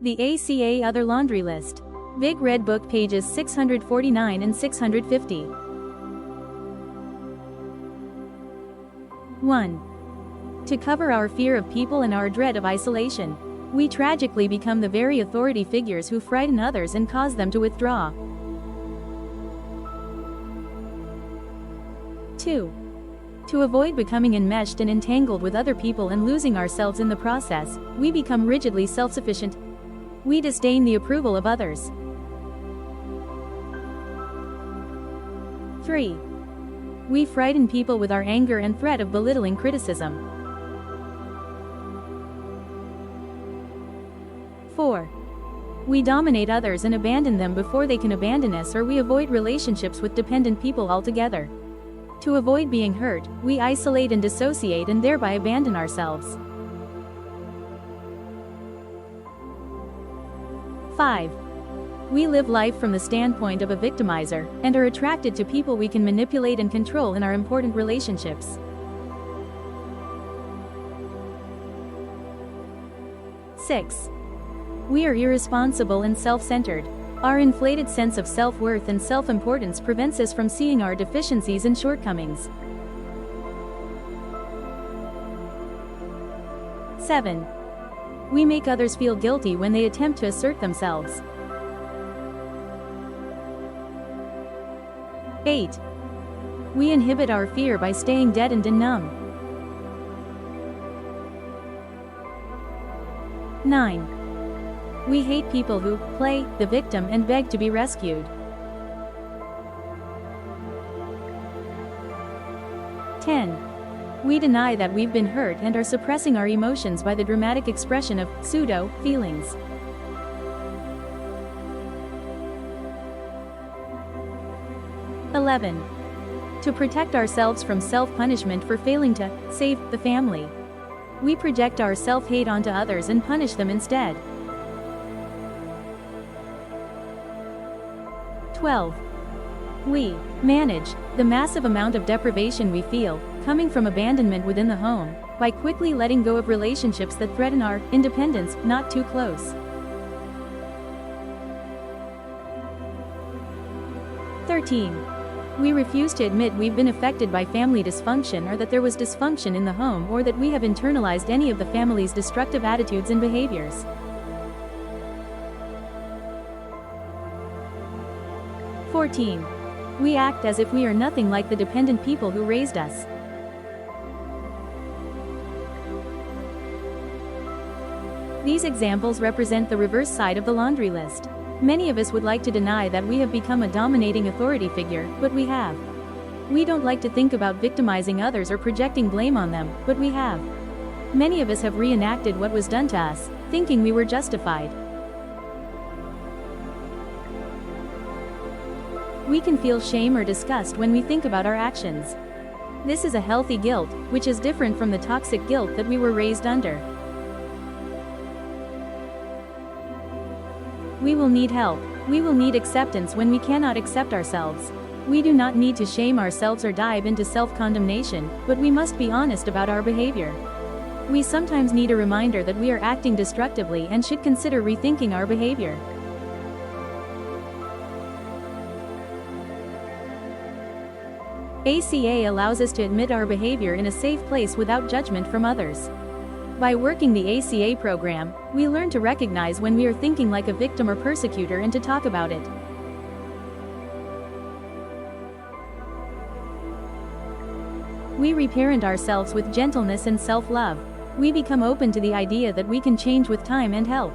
The ACA Other Laundry List. Big Red Book, pages 649 and 650. 1. To cover our fear of people and our dread of isolation, we tragically become the very authority figures who frighten others and cause them to withdraw. 2. To avoid becoming enmeshed and entangled with other people and losing ourselves in the process, we become rigidly self-sufficient. We disdain the approval of others. 3. We frighten people with our anger and threat of belittling criticism. 4. We dominate others and abandon them before they can abandon us, or we avoid relationships with dependent people altogether. To avoid being hurt, we isolate and dissociate and thereby abandon ourselves. 5. We live life from the standpoint of a victimizer, and are attracted to people we can manipulate and control in our important relationships. 6. We are irresponsible and self-centered. Our inflated sense of self-worth and self-importance prevents us from seeing our deficiencies and shortcomings. 7. We make others feel guilty when they attempt to assert themselves. 8. We inhibit our fear by staying deadened and numb. 9. We hate people who play the victim and beg to be rescued. 10. We deny that we've been hurt and are suppressing our emotions by the dramatic expression of pseudo-feelings. 11. To protect ourselves from self-punishment for failing to save the family, we project our self-hate onto others and punish them instead. 12. We manage the massive amount of deprivation we feel coming from abandonment within the home by quickly letting go of relationships that threaten our independence, not too close. 13. We refuse to admit we've been affected by family dysfunction, or that there was dysfunction in the home, or that we have internalized any of the family's destructive attitudes and behaviors. 14. We act as if we are nothing like the dependent people who raised us. 'These examples represent the reverse side of the laundry list. Many of us would like to deny that we have become a dominating authority figure, but we have. We don't like to think about victimizing others or projecting blame on them, but we have. Many of us have reenacted what was done to us, thinking we were justified. We can feel shame or disgust when we think about our actions. This is a healthy guilt, which is different from the toxic guilt that we were raised under. We will need help. We will need acceptance when we cannot accept ourselves. We do not need to shame ourselves or dive into self-condemnation, but we must be honest about our behavior. We sometimes need a reminder that we are acting destructively and should consider rethinking our behavior. ACA allows us to admit our behavior in a safe place without judgment from others. By working the ACA program, we learn to recognize when we are thinking like a victim or persecutor and to talk about it. We reparent ourselves with gentleness and self-love. We become open to the idea that we can change with time and help.